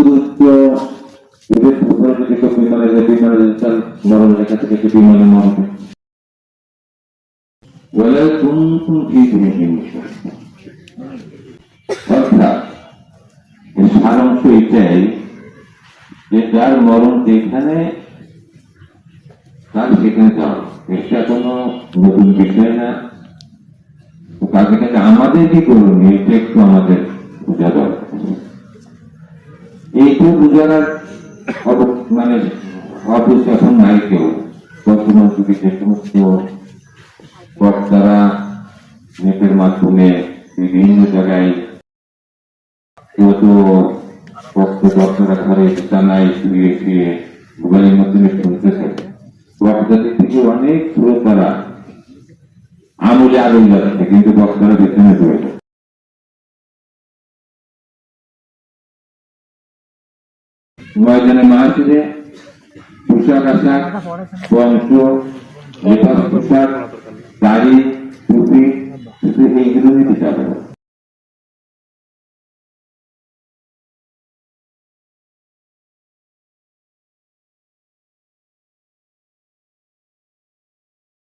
গুরুত্ব বিমানের মরণ লেখা থেকে বিমানে মরবে বলে কোন কি জিনিস। অর্থাৎ সারাংশ এটাই যে যার মরণ যেখানে তার সেখানে যাওয়া, এটা কোনো নতুন বিষয় না। তাদের কাছে আমাদের কি করুন এটা একটু আমাদের বোঝা দরকার। এইটু বোঝার মানে অবশ্য এখন নাই কেউ। বর্তমান যুগে যে সমস্ত বক্তারা নেটের মাধ্যমে বিভিন্ন জায়গায় কত বক্তারা ঘরে জানায় শুয়ে শুয়ে মোবাইলের মাধ্যমে শুনতেছে। বক্তাদের থেকে অনেক শ্রোতারা আমলে আগুন যাচ্ছে, কিন্তু বক্তারা পেছনে রয়েছে। ময়দানে মাসে পোশাক আশাক, বংশ, লেবাস পোশাক, গাড়ি, টুপি, এইগুলো নিতে যাবে।